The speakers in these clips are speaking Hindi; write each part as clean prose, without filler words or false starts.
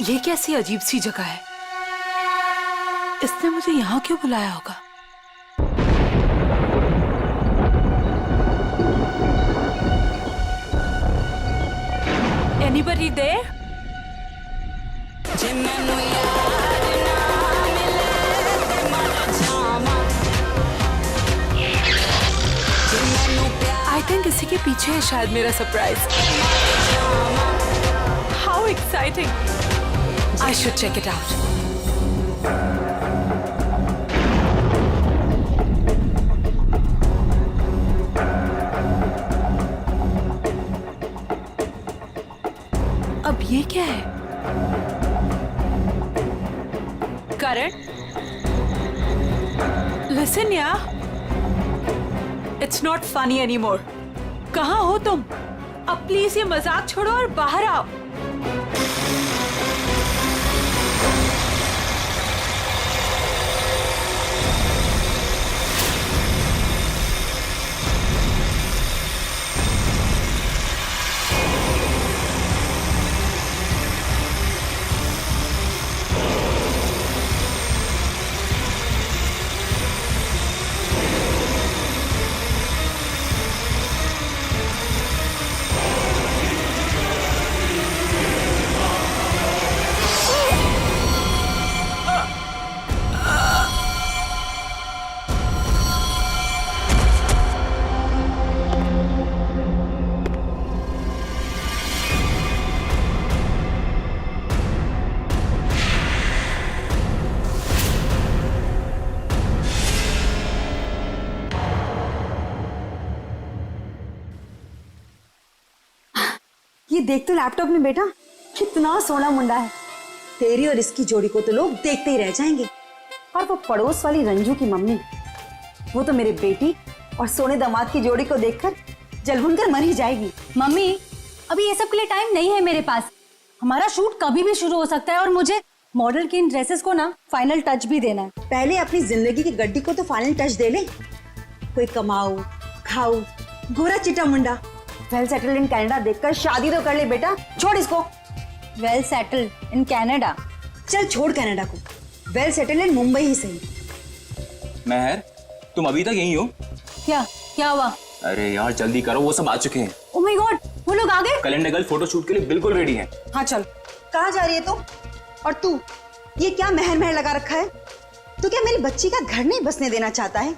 ये कैसी अजीब सी जगह है? इसने मुझे यहाँ क्यों बुलाया होगा? Anybody there? I think इसी के पीछे है शायद मेरा surprise. How exciting! I should check it out. अब ये क्या है? करण? Listen यार, it's not funny anymore. कहाँ हो तुम? अब प्लीज ये मजाक छोड़ो और बाहर आओ। ये देख तो लैपटॉप में बेटा, कितना सोना मुंडा है। तेरी और इसकी जोड़ी को तो लोग देखते ही रह जाएंगे। और वो पड़ोस वाली रंजू की मम्मी, वो तो मेरे बेटी और सोने दामाद की जोड़ी को देखकर जल कर मर ही जाएगी। मम्मी, अभी ये सब के लिए टाइम नहीं है मेरे पास। हमारा शूट कभी भी शुरू हो सकता है और मुझे मॉडल की इन ड्रेसेस को ना फाइनल टच भी देना है। पहले अपनी जिंदगी की गड्डी को तो फाइनल टच दे ले। कोई कमाओ खाओ गोरा चिटा मुंडा वेल सेटल्ड इन कनाडा देखकर शादी तो कर ले बेटा। छोड़ इसको। Well settled in Canada? चल छोड़ कनाडा को, वेल सेटल्ड इन मुंबई ही सही। महर, तुम अभी तक यहीं हो? क्या हुआ? अरे यार जल्दी करो, वो सब आ चुके हैं। ओह माय गॉड, वो लोग आ गए? कैलेंडर गर्ल फोटो शूट के लिए बिल्कुल रेडी है। हाँ चल। कहाँ जा रही है तुम? और तू ये क्या महर महर लगा रखा है? तू क्या मेरी बच्ची का घर नहीं बसने देना चाहता है?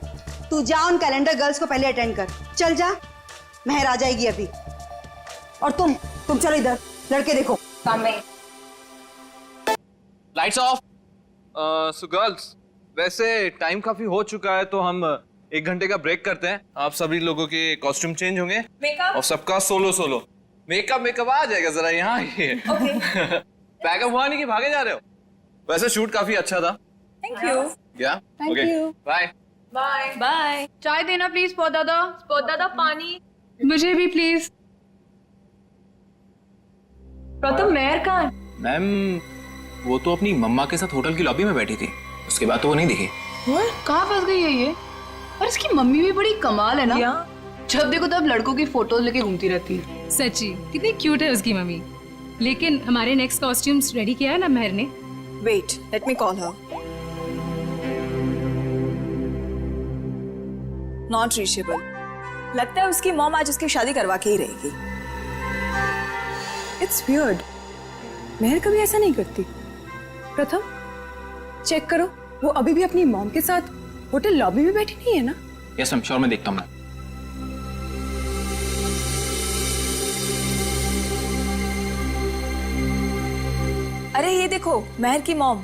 तू जा उन कैलेंडर गर्ल्स को पहले अटेंड कर। चल जा, महर आ जाएगी अभी। और तुम चलो इधर, लड़के देखो। Lights off. सो गर्ल्स, वैसे टाइम काफी हो चुका है तो हम 1 घंटे का ब्रेक करते हैं। आप सभी लोगों के कॉस्ट्यूम चेंज होंगे और सबका सोलो मेकअप आ जाएगा। जरा यहाँ ये पैकअप हुआ नहीं कि भागे जा रहे हो? वैसे शूट काफी अच्छा था। Thank you. क्या? Okay, bye bye. चाय देना प्लीज। स्पॉट दादा पानी। मुझे भी प्लीज। प्रथम मेहर कहाँ? मैम, वो तो अपनी मम्मा के साथ होटल की लॉबी में बैठी थी, उसके बाद तो वो नहीं दिखी। कहाँ फंस गई है ये? और इसकी मम्मी भी बड़ी कमाल है ना। जब देखो तब लड़कों की फोटोज लेके घूमती रहती है। सच्ची कितनी क्यूट है उसकी मम्मी। लेकिन हमारे नेक्स्ट कॉस्ट्यूम्स रेडी किया है ना महर ने? Wait, let me call her. Not reachable. लगता है उसकी मॉम आज उसकी शादी करवा के ही रहेगी। It's weird. मेहर कभी ऐसा नहीं करती। प्रथम, चेक करो, वो अभी भी अपनी मॉम के साथ होटल लॉबी में बैठी नहीं है ना? यस मैम, श्योर, मैं देखता हूँ मैम। अरे ये देखो, मेहर की mom.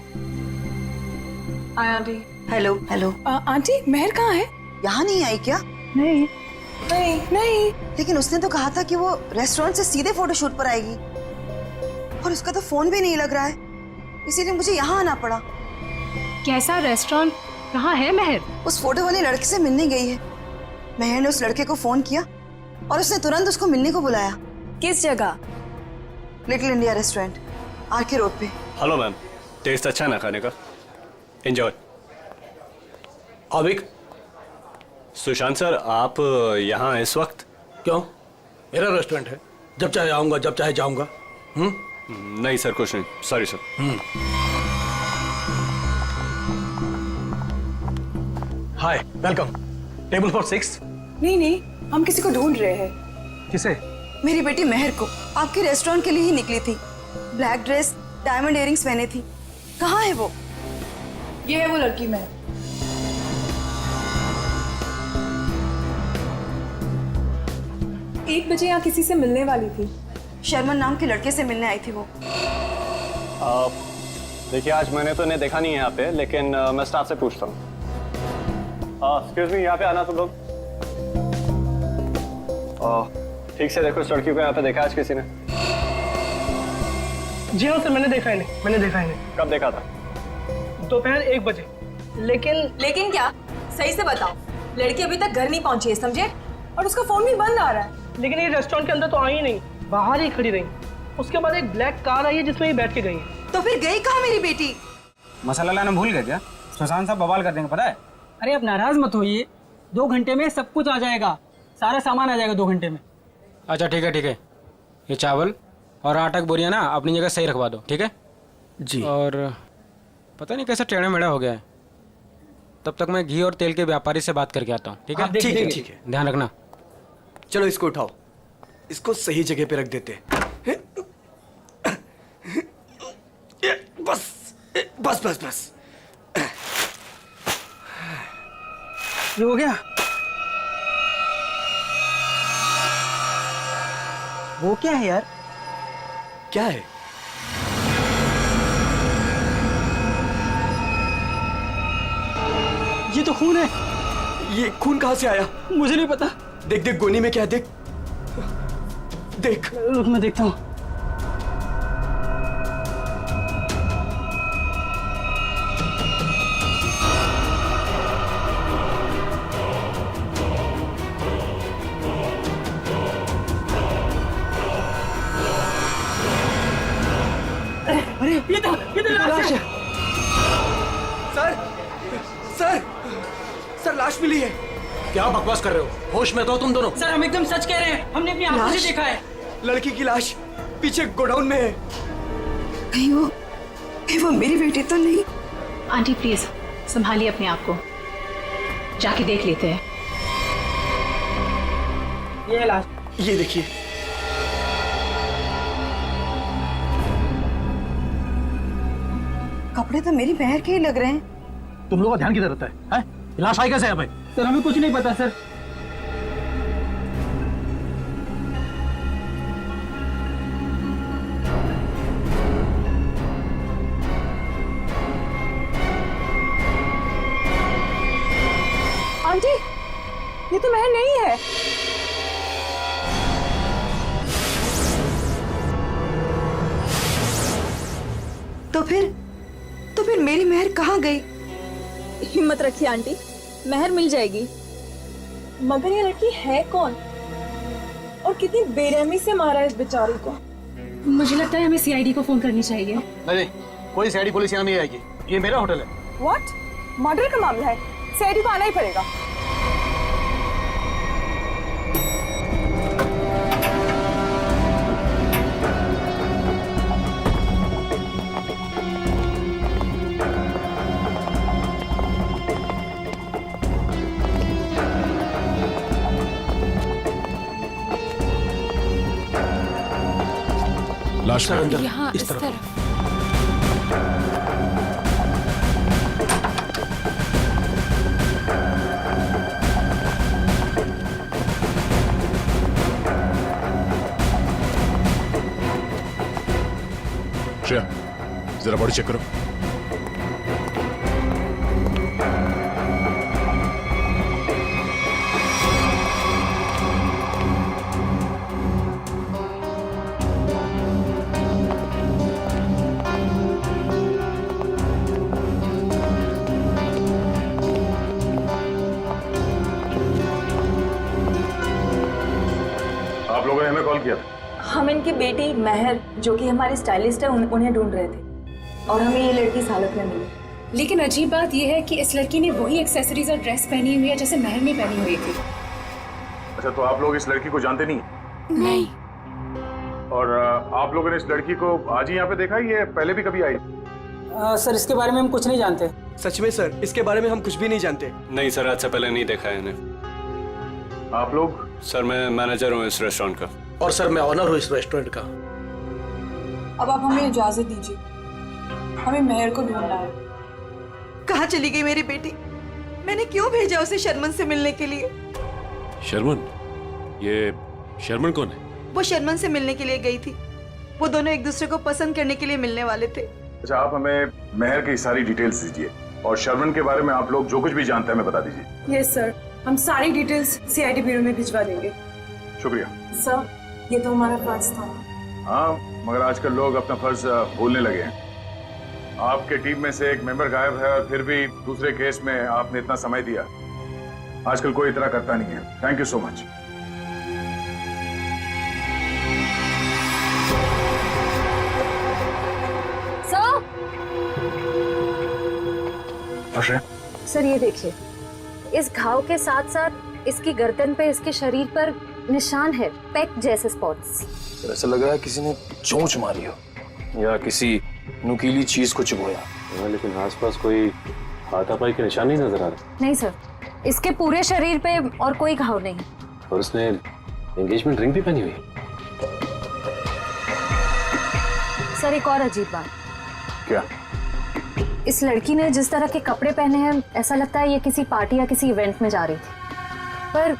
Hi aunty. Hello hello. Aunty, Mehar कहाँ है? यहाँ नहीं आई क्या? नहीं नहीं नहीं। लेकिन उसने तो कहा था कि वो रेस्टोरेंट से सीधे फोटोशूट पर आएगी, और उसका तो फोन भी नहीं लग रहा है, इसीलिए मुझे यहाँ आना पड़ा। कैसा रेस्टोरेंट, कहाँ है मेहर? उस फोटो वाले लड़के से मिलने गई है। मेहर ने उस लड़के को फोन किया और उसने तुरंत उसको मिलने को बुलाया। किस जगह? Little India restaurant, RK road पे। हेलो मैम, टेस्ट अच्छा है ना खाने का? एंजॉय। अभिक, सुशांत सर, आप यहाँ इस वक्त? क्यों? मेरा रेस्टोरेंट है, जब चाहे आऊंगा, जब चाहे जाऊंगा। नहीं सर, कुछ नहीं, sorry sir. Hi, welcome. Table for 6। नहीं नहीं, हम किसी को ढूंढ रहे हैं। किसे? मेरी बेटी मेहर को आपके रेस्टोरेंट के लिए ही निकली थी। ब्लैक ड्रेस, डायमंड इयरिंग्स पहने थी। कहाँ है वो? ये है वो लड़की मेहर। एक बजे यहाँ किसी से मिलने वाली थी। शर्मन नाम के लड़के से मिलने आई थी वो। देखिए, आज मैंने तो इन्हें देखा नहीं है यहाँ पे, लेकिन मैं स्टाफ से पूछता हूँ। एक्सक्यूज मी, यहाँ पे आना तुम लोग। ठीक से देखो, इस लड़की को यहाँ पे देखा आज किसी ने? जी हाँ सर, मैंने देखा इन्हें। कब देखा था? दोपहर 1 बजे। लेकिन क्या? सही से बताओ। लड़की अभी तक घर नहीं पहुंची है, समझे? और उसका फोन भी बंद आ रहा है। लेकिन ये रेस्टोरेंट के अंदर तो आई ही नहीं, बाहर ही खड़ी रही। उसके बाद एक ब्लैक कार आई है जिसमें ये बैठ के गई है। तो फिर गई कहाँ मेरी बेटी? मसाला लाना भूल गए क्या? सुशांत साहब बवाल कर देंगे, पता है? अरे आप नाराज मत होइए, 2 घंटे में सब कुछ आ जाएगा, सारा सामान आ जाएगा 2 घंटे में। अच्छा ठीक है। ये चावल और आटा की बोरियां ना अपनी जगह सही रखवा दो, ठीक है जी। और पता नहीं कैसा टेढ़ा मेढ़ा हो गया है, तब तक मैं घी और तेल के व्यापारी से बात करके आता हूँ, ठीक है? ठीक है। ध्यान रखना। चलो इसको उठाओ, इसको सही जगह पे रख देते हैं। बस। ये हो गया? वो क्या है यार? क्या है? ये तो खून है। ये खून कहाँ से आया? मुझे नहीं पता। देख गोनी में क्या है, देख। रुक, मैं देखता हूँ। अरे ये तो लाश है। सर लाश मिली है। क्या बकवास कर रहे हो? होश में तो तुम दोनों। सर हम एकदम सच कह रहे हैं, हमने अपनी आंखों से देखा है। लड़की की लाश पीछे गोडाउन में है। कहीं वो मेरी बेटी तो नहीं? आंटी प्लीज संभालिए अपने आप को, जाके देख लेते हैं। ये है लाश। ये देखिए। कपड़े तो मेरी बहन के ही लग रहे हैं। तुम लोगों का ध्यान किधर रहता है? लाश आई कैसे यहाँ पे? सर हमें कुछ नहीं पता सर। आंटी, ये तो मेहर नहीं है। तो फिर मेरी मेहर कहाँ गई? हिम्मत रखिए आंटी, मेहर मिल जाएगी। मगर ये लड़की है कौन और कितनी बेरहमी से मारा है इस बेचारी को? मुझे लगता है हमें सीआईडी को फोन करनी चाहिए। नहीं, कोई सीआईडी पुलिस यहाँ नहीं आएगी, ये मेरा होटल है। व्हाट? मर्डर का मामला है, सीआईडी को आना ही पड़ेगा। लाश सर, अंदर, यहाँ इस इस तरफ। तरफ। श्रेया जरा बॉडी चेक करो। आप लोगों ने हमें कॉल किया था? हम इनकी बेटी महर जो कि हमारी स्टाइलिस्ट है उन्हें ढूंढ रहे थे और हमें ये लड़की इस हालत में मिली। लेकिन अजीब बात यह है कि इस लड़की ने वही एक्सेसरीज और ड्रेस पहनी हुई है जैसे महर ने पहनी हुई थी। अच्छा, तो आप लोग इस लड़की को जानते नहीं? नहीं। और आप लोगों ने इस लड़की को आज ही यहाँ पे देखा, ये पहले भी कभी आई? सर इसके बारे में हम कुछ नहीं जानते। सच में सर, इसके बारे में हम कुछ भी नहीं जानते। नहीं सर, आज से पहले नहीं देखा है इन्हें। आप लोग? सर मैं मैनेजर हूँ इस रेस्टोरेंट का। और सर मैं ऑनर हूँ इस रेस्टोरेंट का। अब आप हमें इजाजत दीजिए, हमें महर को ढूंढना है। कहाँ चली गई मेरी बेटी? मैंने क्यों भेजा उसे शर्मन से मिलने के लिए? शर्मन? ये शर्मन कौन है? वो शर्मन से मिलने के लिए गई थी। वो दोनों एक दूसरे को पसंद करने के लिए मिलने वाले थे। अच्छा, आप हमें महर की सारी डिटेल्स दीजिए और शर्मन के बारे में आप लोग जो कुछ भी जानते हैं हमें बता दीजिए। यस सर, हम सारी डिटेल्स सीआईडी ब्यूरो में भिजवा देंगे। शुक्रिया सर, ये तो हमारा फर्ज था। हाँ, मगर आजकल लोग अपना फर्ज भूलने लगे हैं। आपके टीम में से एक मेंबर गायब है और फिर भी दूसरे केस में आपने इतना समय दिया। आजकल कोई इतना करता नहीं है। Thank you so much. Sir ये देखिए, इस घाव के साथ साथ इसकी गर्दन पे, इसके शरीर पर निशान है, पेक जैसे स्पॉट्स। ऐसा लग रहा है किसी ने चोंच मारी हो या किसी नुकीली चीज को चुभोया। लेकिन आसपास कोई हाथापाई के निशान नहीं नजर आ रहे। नहीं सर, इसके पूरे शरीर पे और कोई घाव नहीं। और उसने एंगेजमेंट रिंग भी पहनी हुई है। सर एक और अजीब बात। क्या? इस लड़की ने जिस तरह के कपड़े पहने हैं, ऐसा लगता है ये किसी पार्टी या किसी इवेंट में जा रही थी, पर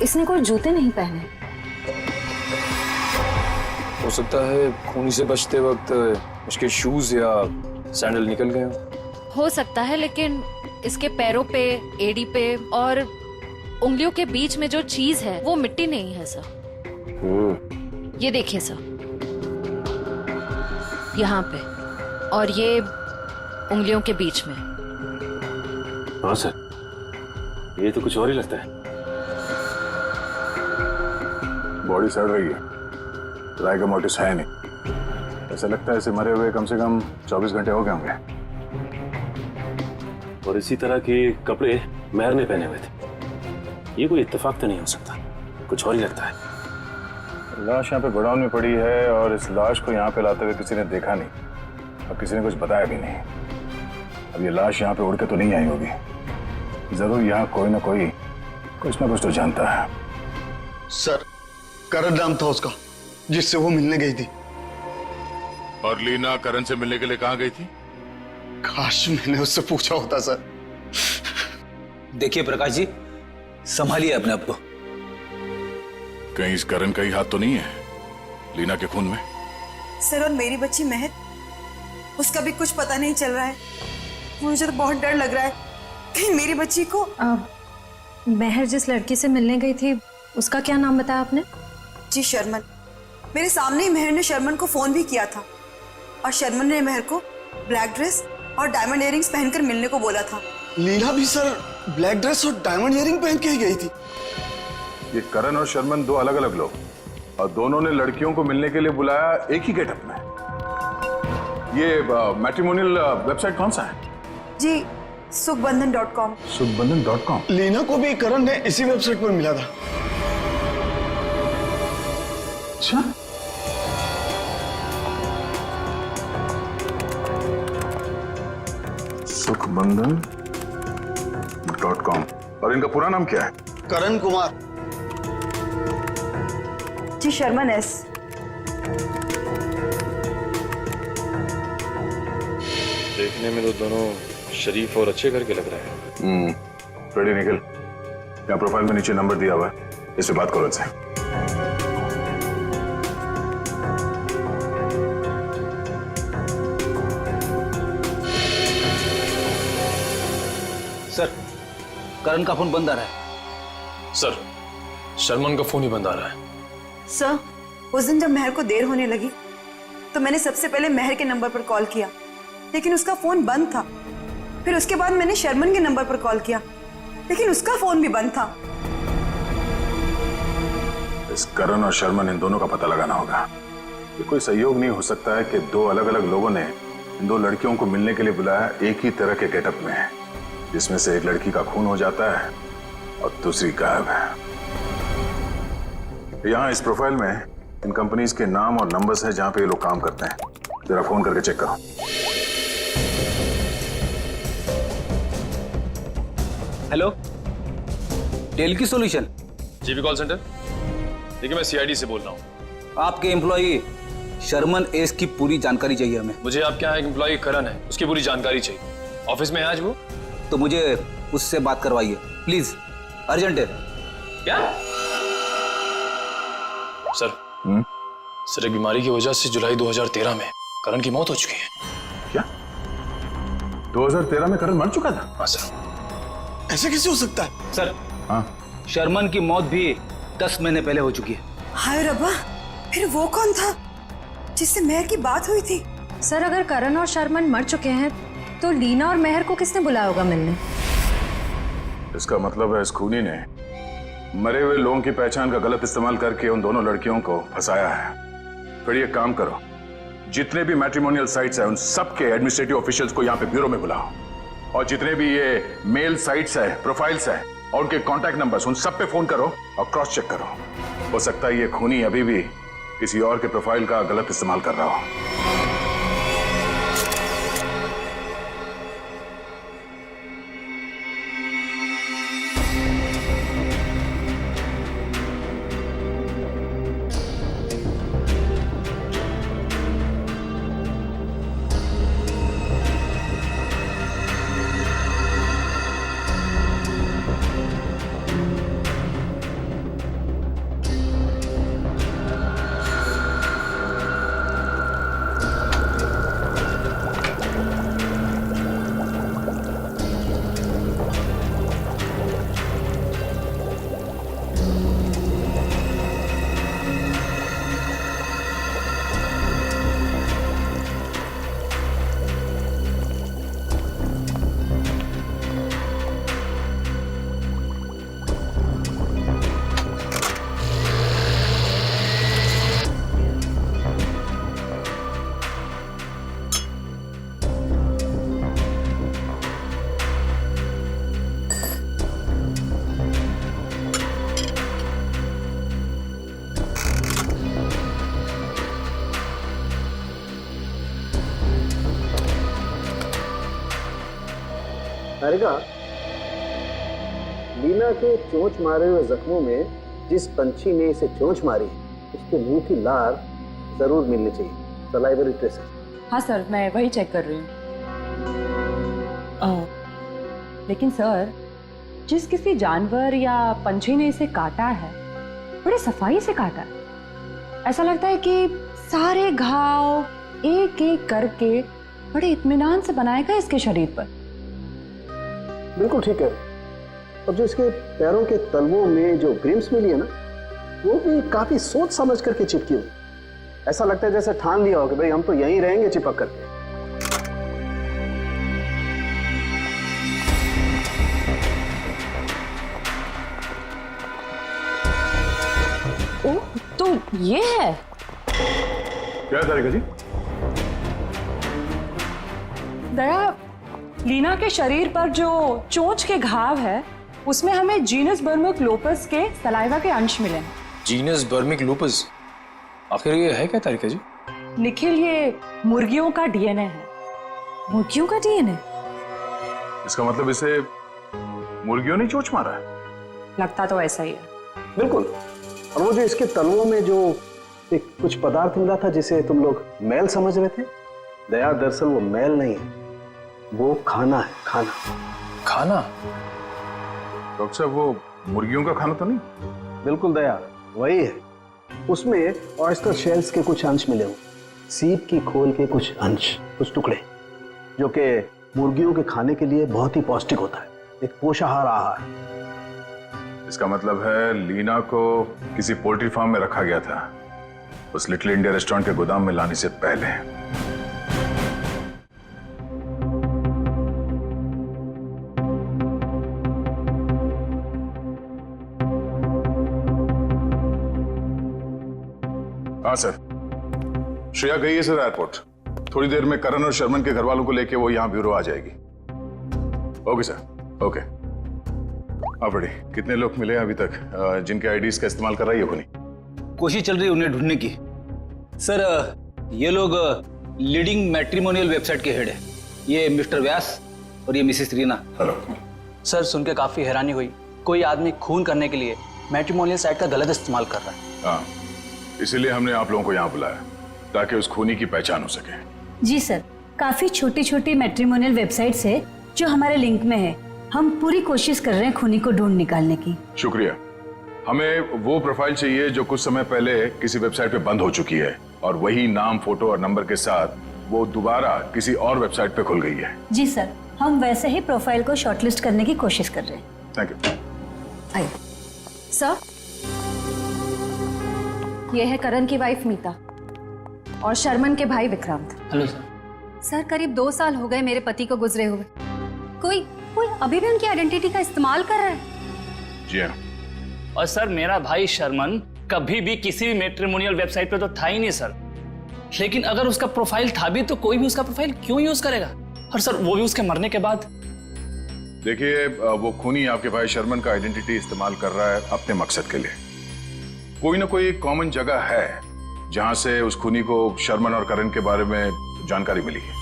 इसने कोई जूते नहीं पहने। हो सकता है खूनी से बचते वक्त उसके शूज या सैंडल निकल गए हो सकता है, लेकिन इसके पैरों पे, एड़ी पे और उंगलियों के बीच में जो चीज है वो मिट्टी नहीं है सर। ये देखिए सर, यहाँ पे और ये उंगलियों के बीच में। हाँ सर, ये तो कुछ और ही लगता है। बॉडी सड़ रही है, राइगर मोटिस है नहीं। ऐसा लगता है इसे मरे हुए कम से कम 24 घंटे हो गए होंगे। और इसी तरह के कपड़े महर ने पहने हुए थे। ये कोई इत्तेफाक तो नहीं हो सकता, कुछ और ही लगता है। लाश यहाँ पे गोडाउन में पड़ी है और इस लाश को यहाँ पे लाते हुए किसी ने देखा नहीं और किसी ने कुछ बताया भी नहीं। अब ये लाश यहाँ पे उड़ के तो नहीं आई होगी। जरूर यहाँ कोई ना कुछ तो जानता है। सर, करण नाम था उसका जिससे वो मिलने गई थी। और लीना करण से मिलने के लिए कहाँ गई थी? काश मैंने उससे पूछा होता सर। देखिए प्रकाश जी, संभालिए अपने आप को। कहीं इस करण का ही हाथ तो नहीं है लीना के खून में? सर, और मेरी बच्ची महर, उसका भी कुछ पता नहीं चल रहा है। मुझे तो बहुत डर लग रहा है कहीं मेरी बच्ची को। महर जिस लड़की से मिलने गई थी, उसका क्या नाम बताया आपने? जी शर्मन। मेरे सामने ही महर ने शर्मन को फोन भी किया था और शर्मन ने महर को ब्लैक ड्रेस और डायमंड इयरिंग्स पहनकर मिलने को बोला था। लीना भी सर ब्लैक ड्रेस और डायमंड इयरिंग पहन के ही गई थी। ये करण और शर्मन दो अलग अलग लोग और दोनों ने लड़कियों को मिलने के लिए बुलाया एक ही गेटअप में। ये मैट्रिमोनियल वेबसाइट कौन सा है? जी सुखबंधन.com। सुखबंधन.com। लीना को भी करण ने इसी वेबसाइट पर मिला था। अच्छा, सुखबंधन.com। और इनका पूरा नाम क्या है? करण कुमार। जी शर्मन एस। देखने में तो दोनों शरीफ और अच्छे घर के लग रहे हैं। रेडी निखिल, यहाँ प्रोफाइल में नीचे नंबर दिया हुआ है, इस पे बात करो इनसे। सर, करण का फोन बंद आ रहा है। सर, शर्मन का फोन ही बंद आ रहा है। सर, उस दिन जब महर को देर होने लगी तो मैंने सबसे पहले महर के नंबर पर कॉल किया, लेकिन उसका फोन बंद था। फिर उसके बाद मैंने शर्मन के नंबर पर कॉल किया, लेकिन उसका फोन भी बंद था। इस करण और शर्मन, इन दोनों का पता लगाना होगा। ये कोई सहयोग नहीं हो सकता है कि दो अलग अलग लोगों ने इन दो लड़कियों को मिलने के लिए बुलाया एक ही तरह के गेटअप में, जिसमें से एक लड़की का खून हो जाता है और दूसरी गायब है। यहाँ इस प्रोफाइल में इन कंपनीज के नाम और नंबर्स हैं जहां पे ये लोग काम करते हैं। जरा फोन करके चेक करो। हेलो, टेल की सॉल्यूशन। GB call centre. देखिए, मैं सीआईडी से बोल रहा हूँ। आपके एम्प्लॉई शर्मन एस की पूरी जानकारी चाहिए हमें। मुझे आपके यहाँ एक एम्प्लॉई करण है, उसकी पूरी जानकारी चाहिए। ऑफिस में है आज वो? तो मुझे उससे बात करवाइए प्लीज, अर्जेंट है। क्या सर? सर, एक बीमारी की वजह से जुलाई 2013 में करण की मौत हो चुकी है। क्या 2013 में करण मर चुका था? हाँ सर। ऐसे कैसे हो सकता है? सर, हाँ, शर्मन की मौत भी 10 महीने पहले हो चुकी है। हाय रब्बा, फिर वो कौन था जिससे महर की बात हुई थी? सर, अगर करण और शर्मन मर चुके हैं तो लीना और महर को किसने बुलाया होगा मिलने? इसका मतलब है इस खूनी ने मरे हुए लोगों की पहचान का गलत इस्तेमाल करके उन दोनों लड़कियों को फंसाया है। फिर ये काम करो, जितने भी मैट्रिमोनियल साइट्स हैं उन सब के एडमिनिस्ट्रेटिव ऑफिशियल्स को यहाँ पे ब्यूरो में बुलाओ, और जितने भी ये मेल साइट्स है, प्रोफाइल्स है और उनके कॉन्टैक्ट नंबर्स, उन सब पे फोन करो और क्रॉस चेक करो। हो सकता है ये खूनी अभी भी किसी और के प्रोफाइल का गलत इस्तेमाल कर रहा हो। तारिका, लीना के चोंच मारे हुए जख्मों में जिस पंछी ने इसे चोंच मारी उसके मुंह की लार जरूर मिलनी चाहिए, सलाइवरी ट्रेसेस। हाँ सर, मैं वही चेक कर रही हूँ। लेकिन सर, जिस किसी जानवर या पंछी ने इसे काटा है बड़े सफाई से काटा है। ऐसा लगता है कि सारे घाव एक एक करके बड़े इत्मीनान से बनाए गए इसके शरीर पर। बिल्कुल ठीक है। और जो इसके पैरों के तलवों में जो ग्रिम्स मिली है ना, वो भी काफी सोच समझ करके चिपकी हुई। ऐसा लगता है जैसे ठान लिया हो कि भाई हम तो यहीं रहेंगे चिपक करके। ओह, तो ये है। क्या है तारिका जी? दया, लीना के शरीर पर जो चोंच के घाव है उसमें हमें जीनस बर्मुक लोपस के सलाइवा के अंश मिले हैं। जीनस बर्मिक लूपस? आखिर ये है क्या तारिका जी? निखिल, ये मुर्गियों का डीएनए है। मुर्गियों का डीएनए? इसका मतलब इसे मुर्गियों ने चोंच मारा है? लगता तो ऐसा ही है। बिल्कुल। और वो जो इसके तलवों में जो एक कुछ पदार्थ मिला था जिसे तुम लोग मैल समझ रहे थे, दया दरअसल वो मैल नहीं है, वो खाना है, खाना। खाना? डॉक्टर साहब वो मुर्गियों का खाना तो नहीं? बिल्कुल दया, वही है। उसमें ऑयस्टर शेल्स के कुछ अंश मिले हुए, सीप की खोल के कुछ अंश, कुछ टुकड़े, जो कि मुर्गियों के खाने के लिए बहुत ही पौष्टिक होता है, एक पोषाहार आहार। इसका मतलब है लीना को किसी पोल्ट्री फार्म में रखा गया था, उस लिटिल इंडिया रेस्टोरेंट के गोदाम में लाने से पहले। हाँ सर, श्रेया गई है सर एयरपोर्ट। थोड़ी देर में करण और शर्मन के घर वालों को लेके वो यहाँ ब्यूरो आ जाएगी। Okay sir, okay. आप रेडी? कितने लोग मिले अभी तक जिनके आईडीज का इस्तेमाल कर रही है खुनी? कोशिश चल रही है उन्हें ढूंढने की। सर ये लोग लीडिंग मैट्रिमोनियल वेबसाइट के हेड है, ये मिस्टर व्यास और ये मिसेस रीना। हेलो सर, सुन के काफी हैरानी हुई। कोई आदमी खून करने के लिए मैट्रिमोनियल साइट का गलत इस्तेमाल कर रहा है। हाँ, इसीलिए हमने आप लोगों को यहाँ बुलाया ताकि उस खूनी की पहचान हो सके। जी सर, काफी छोटी छोटी मैट्रिमोनियल वेबसाइट्स है जो हमारे लिंक में है। हम पूरी कोशिश कर रहे हैं खूनी को ढूंढ निकालने की। शुक्रिया। हमें वो प्रोफाइल चाहिए जो कुछ समय पहले किसी वेबसाइट पे बंद हो चुकी है और वही नाम, फोटो और नंबर के साथ वो दोबारा किसी और वेबसाइट पे खुल गई है। जी सर, हम वैसे ही प्रोफाइल को शॉर्टलिस्ट करने की कोशिश कर रहे हैं। Thank you. आइए सर, ये है करण की वाइफ मीता और शर्मन के भाई विक्रांत। Hello sir. सर, करीब 2 साल हो गए मेरे पति को गुजरे हुए। कोई अभी भी उनकी आइडेंटिटी का इस्तेमाल कर रहा है। जी हाँ। और सर, मेरा भाई शर्मन कभी भी किसी भी मैट्रिमोनियल वेबसाइट पे तो था ही नहीं सर। लेकिन अगर उसका प्रोफाइल था भी तो कोई भी उसका प्रोफाइल क्यों यूज करेगा? और सर वो भी उसके मरने के बाद। देखिए, वो खूनी आपके भाई शर्मन का आइडेंटिटी इस्तेमाल कर रहा है अपने मकसद के लिए। कोई ना कोई कॉमन जगह है जहां से उस खूनी को शर्मन और करण के बारे में जानकारी मिली है।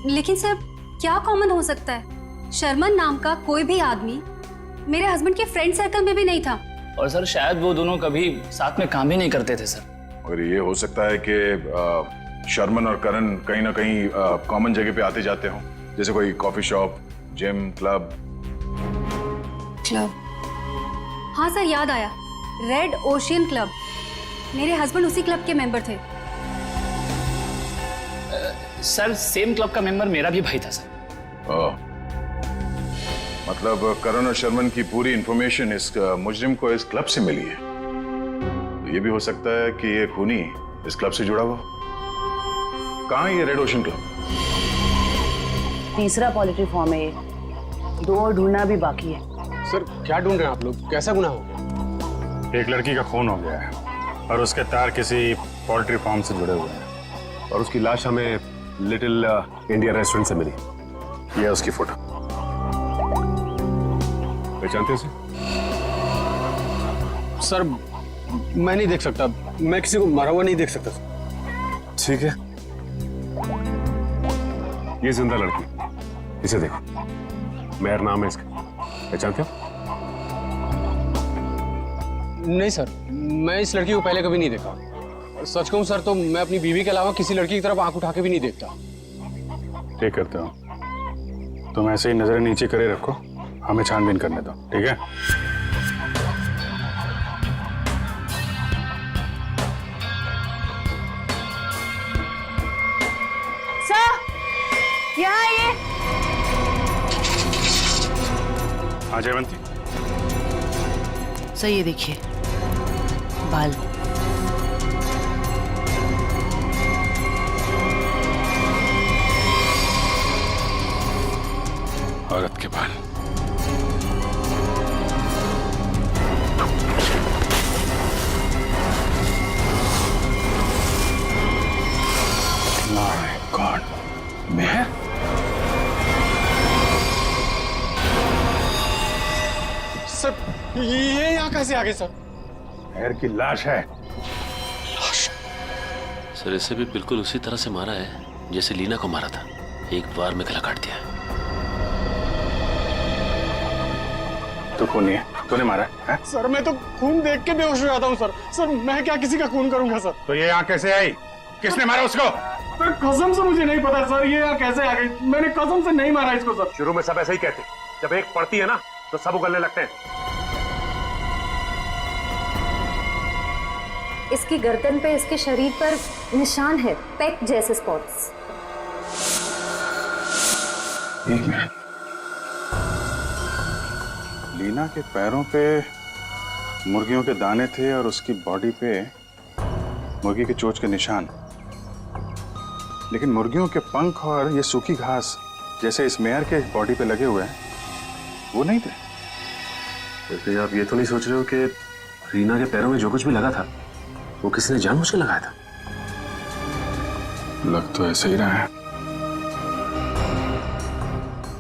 लेकिन सर, क्या कॉमन हो सकता है? शर्मन नाम का कोई भी आदमी मेरे हस्बैंड के फ्रेंड सर्कल में भी नहीं था। और सर शायद वो दोनों कभी साथ में काम ही नहीं करते थे सर। और ये हो सकता है कि शर्मन और करण कहीं ना कहीं कॉमन जगह पे आते जाते हों, जैसे कोई कॉफी शॉप, जिम, क्लब। हाँ सर, याद आया, रेड ओशियन क्लब। मेरे हस्बैंड उसी क्लब के मेंबर थे। सर सेम क्लब का मेंबर मेरा भी भाई था सर। मतलब करण और शर्मन की पूरी इंफॉर्मेशन इस मुजरिम को इस क्लब से मिली है। तो ये भी हो सकता है कि ये खूनी इस क्लब से जुड़ा हुआ। कहाँ है ये रेड ओशन क्लब? तीसरा पोल्ट्री फार्म है ये, 2 और ढूंढना भी बाकी है। सर क्या ढूंढ रहे हैं आप लोग? कैसा गुनाह हो गया? एक लड़की का खून हो गया है और उसके तार किसी पोल्ट्री फार्म से जुड़े हुए हैं और उसकी लाश हमें लिटिल इंडिया रेस्टोरेंट से मिली। यह उसकी फोटो। पहचानते हैं सर मैं नहीं देख सकता, मैं किसी को मरा हुआ नहीं देख सकता। ठीक है, ये जिंदा लड़की, इसे देखो, मेहर नाम है इसका। पहचानते हो? नहीं सर, मैं इस लड़की को पहले कभी नहीं देखा। सच कहूं सर तो मैं अपनी बीवी के अलावा किसी लड़की की तरफ आंख उठा के भी नहीं देखता। ठीक करते हो, तुम ऐसे ही नजरें नीचे करे रखो, हमें छानबीन करने दो, ठीक है? सर, यहाँ आइए। हाँ जयवंती। सर ये देखिए, बाल। औरत के बाल। माय गॉड, मैं? सर ये यहाँ कैसे आ गए सर? मेहर की लाश है। सर इसे भी बिल्कुल उसी तरह से मारा है जैसे लीना को मारा था, एक बार में गला काट दिया। तो खून है, तूने मारा है? सर मैं तो खून देख के बेहोश हो जाता हूँ सर। सर मैं क्या किसी का खून करूंगा सर? तो ये यहाँ कैसे आई? किसने मारा उसको? सर कसम से मुझे नहीं पता सर, ये यहाँ कैसे आ गई? मैंने कसम से नहीं मारा इसको सर। शुरू में सब ऐसे ही कहते, जब एक पड़ती है ना तो सब उगलने लगते हैं। इसकी गर्दन पे, इसके शरीर पर निशान है, पेक जैसे स्पॉट्स। एक मिनट, लीना के पैरों पे मुर्गियों के दाने थे और उसकी बॉडी पे मुर्गी के चोंच के निशान, लेकिन मुर्गियों के पंख और ये सूखी घास जैसे इस मेयर के बॉडी पे लगे हुए हैं वो नहीं थे। वैसे आप ये तो नहीं सोच रहे हो कि रीना के पैरों में जो कुछ भी लगा था वो किसी ने जानबूझ के लगाया था? लग तो ऐसे ही रहा है।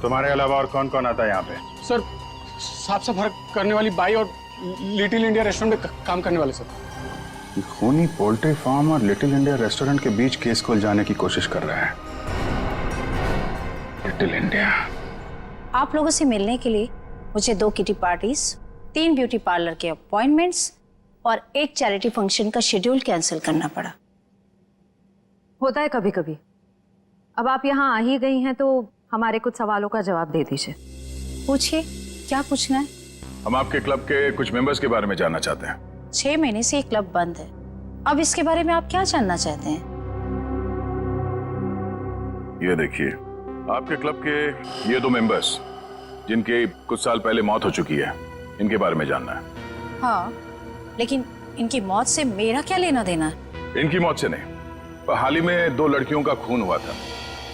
तुम्हारे अलावा और कौन कौन आता है यहाँ पे? सर साफ सफाई करने वाली बाई और लिटिल इंडिया रेस्टोरेंट में काम करने वाले सर। खूनी पोल्ट्री फार्म और लिटिल इंडिया रेस्टोरेंट के बीच केस को उलझाने की कोशिश कर रहा है लिटिल इंडिया। आप लोगों से मिलने के लिए मुझे 2 किटी पार्टीज, 3 ब्यूटी पार्लर के अपॉइंटमेंट्स और एक चैरिटी फंक्शन का शेड्यूल कैंसिल करना पड़ा। होता है कभी कभी। अब आप यहाँ आ ही गई हैं तो हमारे कुछ सवालों का जवाब दे दीजिए। पूछिए, क्या पूछना है? हम आपके क्लब के कुछ मेंबर्स के बारे में जानना चाहते हैं। 6 महीने से ये क्लब बंद है, अब इसके बारे में आप क्या जानना चाहते हैं? ये देखिए, आपके क्लब के ये 2 मेंबर्स जिनके कुछ साल पहले मौत हो चुकी है, इनके बारे में जानना है। हाँ, लेकिन इनकी मौत से मेरा क्या लेना देना है? इनकी मौत से नहीं, पर हाल ही में 2 लड़कियों का खून हुआ था।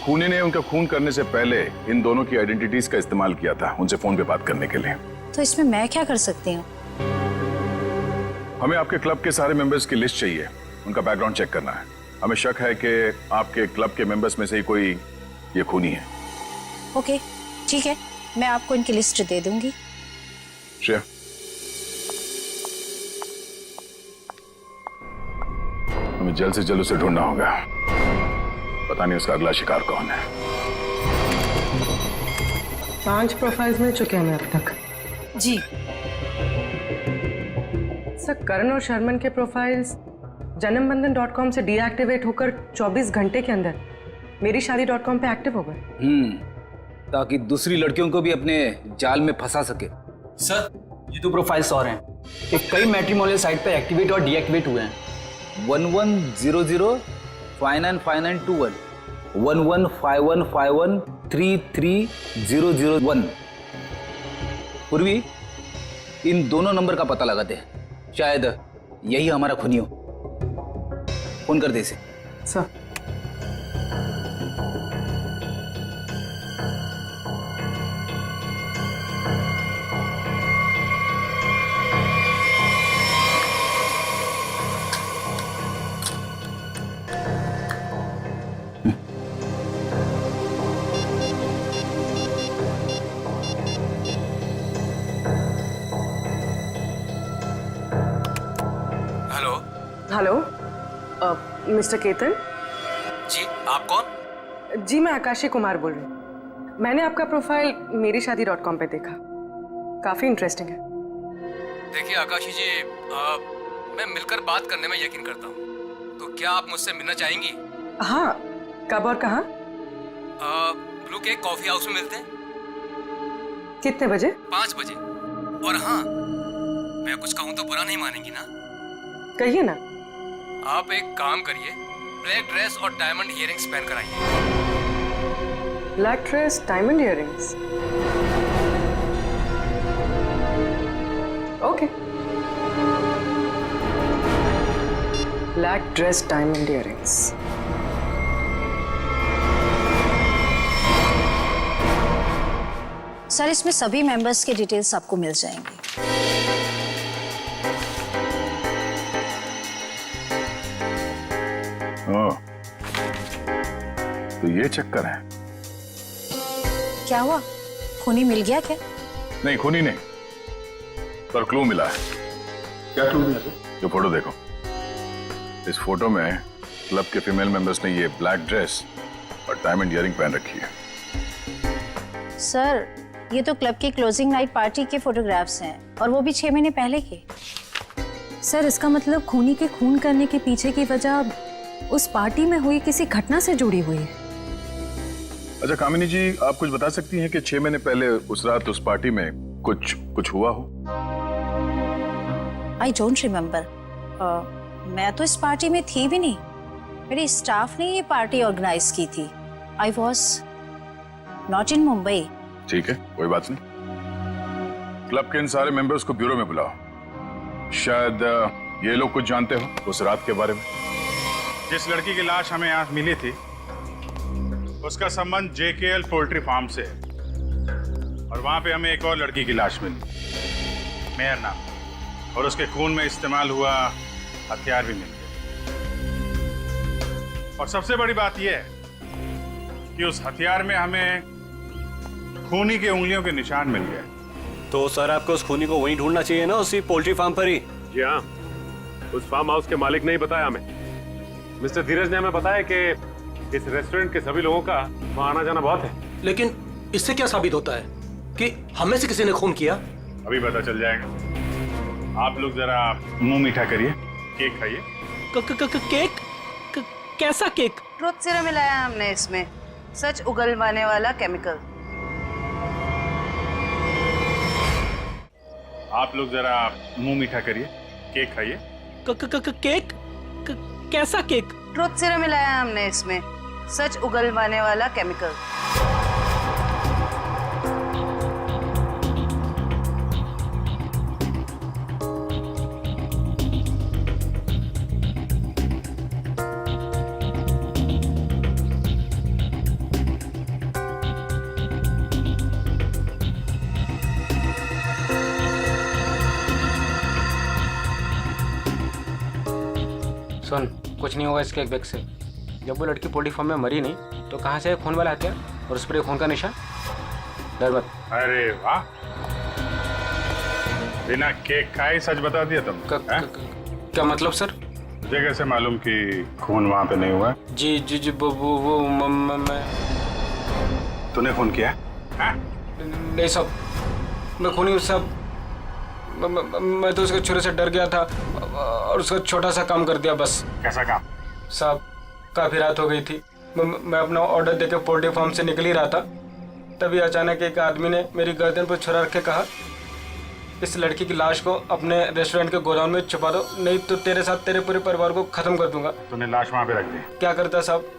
खूनी ने उनका खून करने से पहले इन दोनों की आइडेंटिटीज का इस्तेमाल किया था उनसे फोन पे बात करने के लिए। तो इसमें मैं क्या कर सकती हूँ? हमें आपके क्लब के सारे मेंबर्स की लिस्ट चाहिए, उनका बैकग्राउंड चेक करना है। हमें शक है कि आपके क्लब के मेंबर्स में से ही कोई ये खूनी है। ओके, ठीक है, मैं आपको इनकी लिस्ट दे दूंगी। श्रेया, हमें जल्द से जल्द उसे ढूंढना होगा। पता नहीं उसका अगला शिकार कौन है। 5 प्रोफाइल्स मिल चुके हैं अब तक। जी सर, करण और शर्मन के प्रोफाइल्स janambandan.com से डीएक्टिवेट होकर 24 घंटे के अंदर मेरीशादी.com पे एक्टिव हो गए। ताकि दूसरी लड़कियों को भी अपने जाल में फंसा सके। सर ये तो प्रोफाइल्स और हैं कि कई मैट्रिमोनियल साइट पे एक्टिवेट और डीएक्टिवेट हुए हैं। 1100 595921 115151333001। पूर्वी, इन दोनों नंबर का पता लगाते हैं, शायद यही हमारा खूनी हो। फोन कर दे इसे। सर, हेलो, मिस्टर केतन जी, आप कौन? जी, मैं आकाशी कुमार बोल रही हूँ। मैंने आपका प्रोफाइल मेरीशादी.com पे देखा, काफी इंटरेस्टिंग है। देखिए आकाशी जी, मैं मिलकर बात करने में यकीन करता हूँ, तो क्या आप मुझसे मिलना चाहेंगी? हाँ, कब और कहाँ? ब्लू केक कॉफी हाउस में मिलते हैं। कितने बजे? 5 बजे। और हाँ, मैं कुछ कहूँ तो बुरा नहीं मानेंगी ना? कहिए ना। आप एक काम करिए, ब्लैक ड्रेस और डायमंड इयररिंग्स पहन कर आइए। Black dress, diamond earrings, okay. Black dress, diamond earrings. Sir, इसमें सभी मेंबर्स के डिटेल्स आपको मिल जाएंगे। तो ये चक्कर है। क्या हुआ, खूनी मिल गया क्या? नहीं, खूनी नहीं, पर क्लू मिला है। क्या क्लू मिला सर? जो फोटो देखो, इस फोटो में क्लब के फीमेल मेंबर्स ने ये ब्लैक ड्रेस और डायमंड इयररिंग पहन रखी है। सर, ये तो क्लब की क्लोजिंग नाइट पार्टी के फोटोग्राफ्स हैं, और वो भी 6 महीने पहले के। सर, इसका मतलब खूनी के खून करने के पीछे की वजह उस पार्टी में हुई किसी घटना से जुड़ी हुई है। अच्छा कामिनी जी, आप कुछ बता सकती हैं कि 6 महीने पहले उस रात उस पार्टी में कुछ हुआ हो? I don't remember. मैं तो इस पार्टी में थी भी नहीं, मेरे स्टाफ ने ये पार्टी ऑर्गेनाइज की थी। I was not in Mumbai. ठीक है, कोई बात नहीं। क्लब के इन सारे मेंबर्स को ब्यूरो में बुलाओ। शायद ये लोग कुछ जानते हो उस रात के बारे में। जिस लड़की की लाश हमें यहाँ मिली थी उसका संबंध जेकेएल पोल्ट्री फार्म से है, और वहां पे हमें एक और लड़की की लाश मिली, मेहर नाम, और उसके खून में इस्तेमाल हुआ हथियार भी मिल गए। और सबसे बड़ी बात यह है कि उस हथियार में हमें खूनी के उंगलियों के निशान मिल गए। तो सर आपको उस खूनी को वहीं ढूंढना चाहिए ना, उसी पोल्ट्री फार्म पर ही। जी हाँ, उस फार्म हाउस के मालिक ने ही बताया हमें। मिस्टर धीरज ने हमें बताया कि इस रेस्टोरेंट के सभी लोगों का वहाँ आना जाना बहुत है। लेकिन इससे क्या साबित होता है कि हमें से किसी ने खून किया? अभी पता चल जाएगा। आप लोग जरा मुंह मीठा करिए, केक खाइए। केक? कैसा केक? ट्रुथ सीरम मिलाया हमने इसमें, सच उगलवाने वाला केमिकल। आप लोग जरा मुंह मीठा करिए, केक खाइए। केक? कैसा केक? ट्रुथ सीरम मिलाया हमने इसमें, सच उगलवाने वाला केमिकल। सुन, कुछ नहीं होगा इसके एक बैग से। जब वो लड़की पोल्ट्री फार्म में मरी नहीं तो कहाँ से खून वाला हथियार और उस पर खून का निशान? डर मत। अरे वाह, बिना केक खाए सच बता दिया तुम। क्या मतलब सर? मुझे कैसे मालूम कि खून वहां पे नहीं हुआ? जी जी जी, वो मैं। तूने खून किया? नहीं साहब, मैं खूनी हूँ साहब। मैं तो उसके छुरे से डर गया था और उसका छोटा सा काम कर दिया बस। कैसा काम? साहब, काफी रात हो गई थी, मैं अपना ऑर्डर देके पोल्ट्री फार्म से निकल ही रहा था, तभी अचानक एक आदमी ने मेरी गर्दन पर छुरा रख के कहा, इस लड़की की लाश को अपने रेस्टोरेंट के गोदाम में छुपा दो, नहीं तो तेरे साथ तेरे पूरे परिवार को खत्म कर दूंगा। तूने लाश वहां पे रख दी? क्या करता साहब,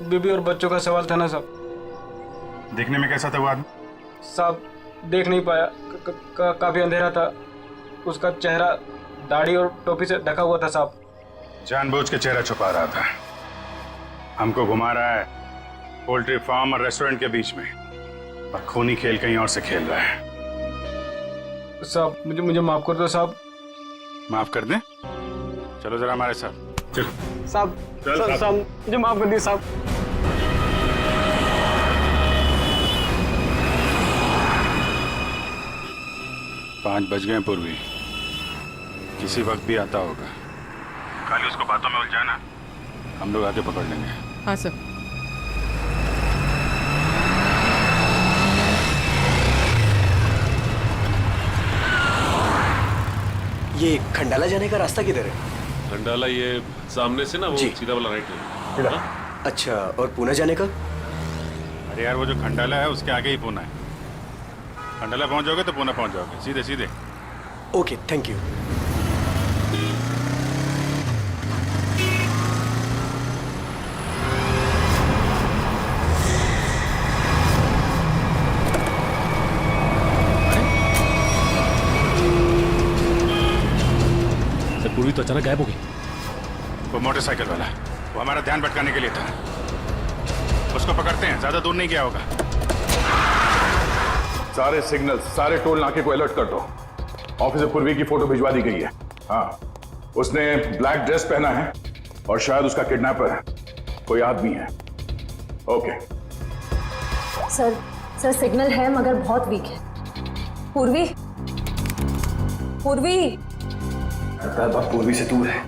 बीबी और बच्चों का सवाल था ना साहब। देखने में कैसा था वो आदमी? साहब, देख नहीं पाया, काफी अंधेरा था। उसका चेहरा दाढ़ी और टोपी से ढका हुआ था साहब। जानबूझ के चेहरा छुपा रहा था, हमको घुमा रहा है पोल्ट्री फार्म और रेस्टोरेंट के बीच में, और खूनी खेल कहीं और से खेल रहा है। साहब, मुझे माफ कर दो साहब। माफ कर दें? चलो जरा हमारे साथ। चलो साहब, साहब मुझे माफ कर दिए साहब। पाँच बज गए पूर्वी, किसी वक्त भी आता होगा। खाली उसको बातों में उलझाना, हम लोग आके पकड़ लेंगे। हाँ सर। ये खंडाला जाने का रास्ता किधर है? खंडाला ये सामने से ना, वो सीधा वाला राइट है। अच्छा, और पुणे जाने का? अरे यार, वो जो खंडाला है उसके आगे ही पुणे है। खंडाला पहुंच जाओगे तो पुणे पहुंच जाओगे, सीधे सीधे। Okay, thank you. पूर्वी तो अचानक गायब हो गई। वो मोटरसाइकिल वाला, वो हमारा ध्यान भटकाने के लिए था। उसको पकड़ते हैं, ज्यादा दूर नहीं गया होगा। सारे सिग्नल, सारे टोल नाके को अलर्ट कर दो। ऑफिसर पूर्वी की फोटो भिजवा दी गई है। हाँ, उसने ब्लैक ड्रेस पहना है और शायद उसका किडनैपर कोई आदमी है। ओके सर सिग्नल है मगर बहुत वीक है। पूर्वी, बात पूर्वी से दूर है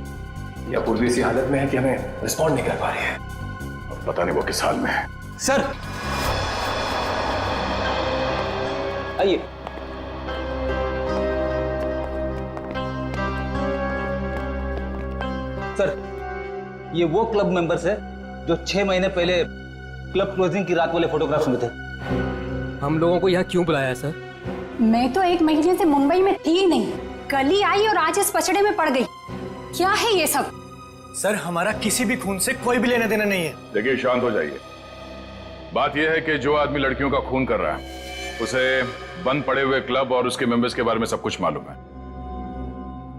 या पूर्वी इसी हालत में है कि हमें रिस्पॉन्ड नहीं कर पा रही है। अब पता नहीं वो किस हाल में है। सर आइए। सर ये वो क्लब मेंबर्स है जो 6 महीने पहले क्लब क्लोजिंग की रात वाले फोटोग्राफ्स में थे। हम लोगों को यहाँ क्यों बुलाया है सर? मैं तो 1 महीने से मुंबई में थी ही नहीं, कल ही आई और आज इस पचड़े में पड़ गई। क्या है ये सब? सर हमारा किसी भी खून से कोई भी लेना देना नहीं है। देखिए शांत हो जाइए। बात यह है कि जो आदमी लड़कियों का खून कर रहा है उसे बंद पड़े हुए क्लब और उसके मेंबर्स के बारे में सब कुछ मालूम है।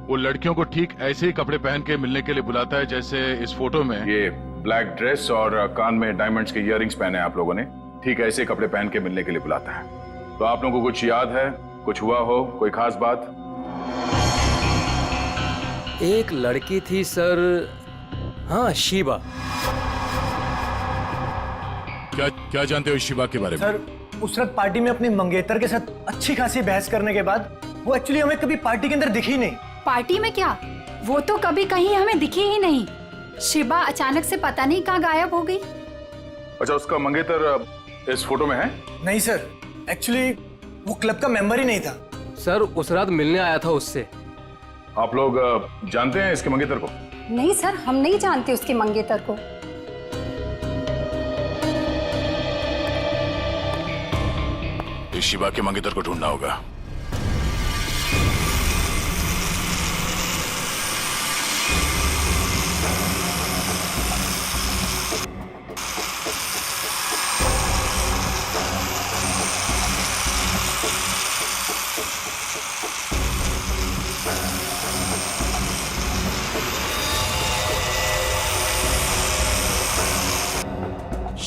वो लड़कियों को ठीक ऐसे ही कपड़े पहन के मिलने के लिए बुलाता है जैसे इस फोटो में। ये ब्लैक ड्रेस और कान में डायमंड्स के इयररिंग्स पहने आप लोगों ने, ठीक ऐसे कपड़े पहन के मिलने के लिए बुलाता है। तो आप लोगों को कुछ याद है, कुछ हुआ हो, कोई खास बात? एक लड़की थी सर, हाँ शिबा। क्या जानते हो शिबा के बारे में? सर उस रात पार्टी में अपनी मंगेतर के साथ अच्छी खासी बहस करने के बाद वो एक्चुअली हमें कभी पार्टी के अंदर दिखी नहीं। पार्टी में क्या, वो तो कभी कहीं हमें दिखी ही नहीं। शिबा अचानक से पता नहीं कहाँ गायब हो गई। अच्छा, उसका मंगेतर इस फोटो में है? नहीं सर, एक्चुअली वो क्लब का मेंबर ही नहीं था। सर उस रात मिलने आया था उससे। आप लोग जानते हैं इसके मंगेतर को? नहीं सर, हम नहीं जानते उसके मंगेतर को। इस शिबा के मंगेतर को ढूंढना होगा।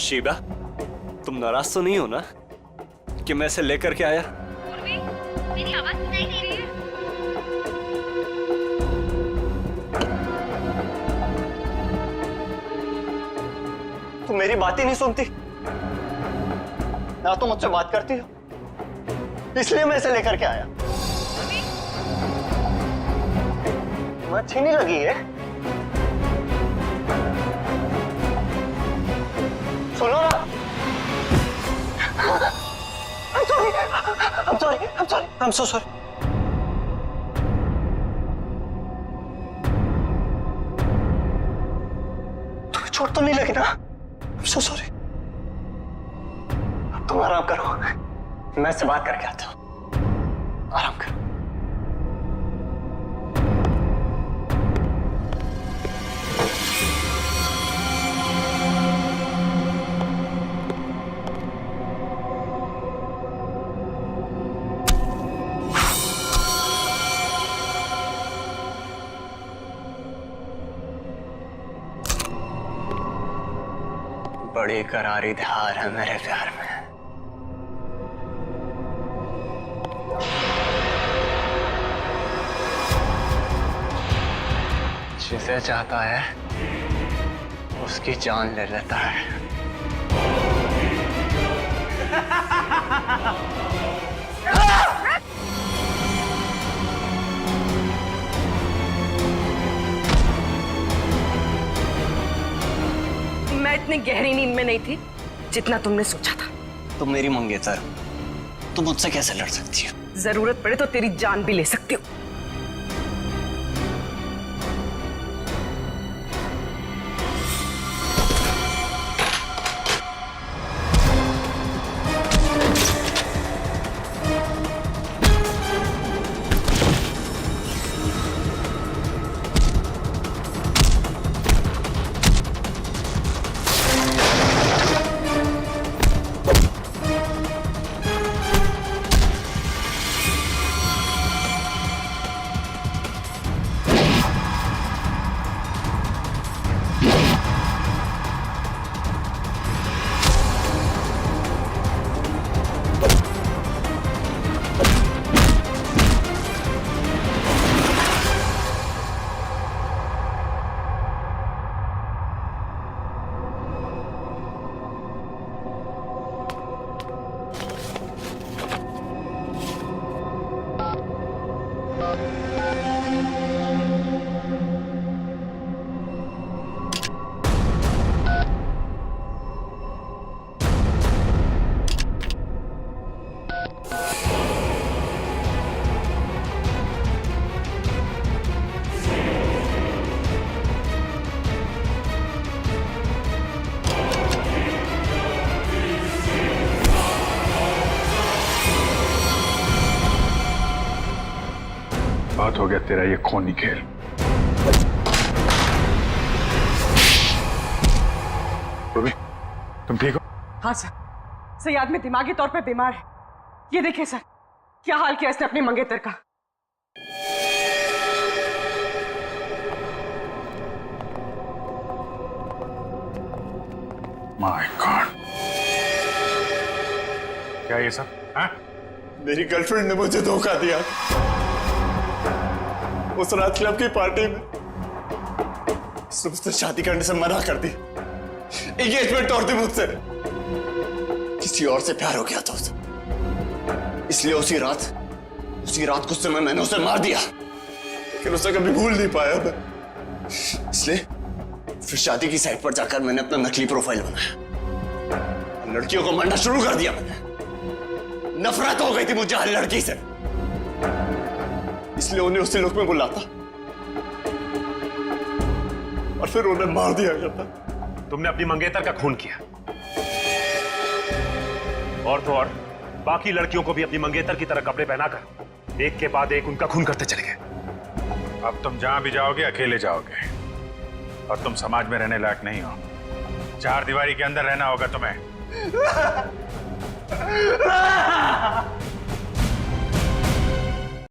शीबा, तुम नाराज तो नहीं हो ना कि मैं इसे लेकर के आया? मेरी आवाज सुनाई दे रही है? तुम मेरी बात ही नहीं सुनती ना, तो मुझसे बात करती हो, इसलिए मैं इसे लेकर के आया। तुम्हें अच्छी नहीं लगी है? सुनो ना। I'm sorry. I'm so sorry. तुम्हें चोट तो नहीं लगी ना? I'm so sorry. अब तुम आराम करो, मैं इससे बात करके आता हूँ। आराम करो। बड़ी करारी धार है मेरे प्यार में। जिसे चाहता है उसकी जान ले लेता है। मैं इतनी गहरी नींद में नहीं थी जितना तुमने सोचा था। तुम मेरी मंगेतर, तुम मुझसे कैसे लड़ सकती हो? जरूरत पड़े तो तेरी जान भी ले सकती हो। हो गया तेरा ये खूनी खेल। रूबी, तुम ठीक हो? हाँ सर, सही आदमी दिमागी तौर पे बीमार है। ये देखिए सर, क्या हाल किया इसने अपनी मंगेतर का। माय गॉड, क्या ये सब? हाँ? मेरी गर्लफ्रेंड ने मुझे धोखा दिया। उस रात क्लब की पार्टी में उसने मुझसे शादी करने से मना कर दी, एंगेजमेंट तोड़ दी मुझसे। किसी और से प्यार हो गया था उसे, इसलिए उसी रात गुस्से में मैंने उसे मार दिया, लेकिन उसे कभी भूल नहीं पाया मैं। इसलिए फिर शादी की साइट पर जाकर मैंने अपना नकली प्रोफाइल बनाया, लड़कियों को मारना शुरू कर दिया मैंने। नफरत हो गई थी मुझे हर लड़की से, इसलिए उन्हें उसी लुक में बुलाता और फिर उन्हें मार दिया जाता। तुमने अपनी मंगेतर का खून किया, और तो और बाकी लड़कियों को भी अपनी मंगेतर की तरह कपड़े पहनाकर एक के बाद एक उनका खून करते चले गए। अब तुम जहां भी जाओगे अकेले जाओगे, और तुम समाज में रहने लायक नहीं हो। चार दीवारी के अंदर रहना होगा तुम्हें।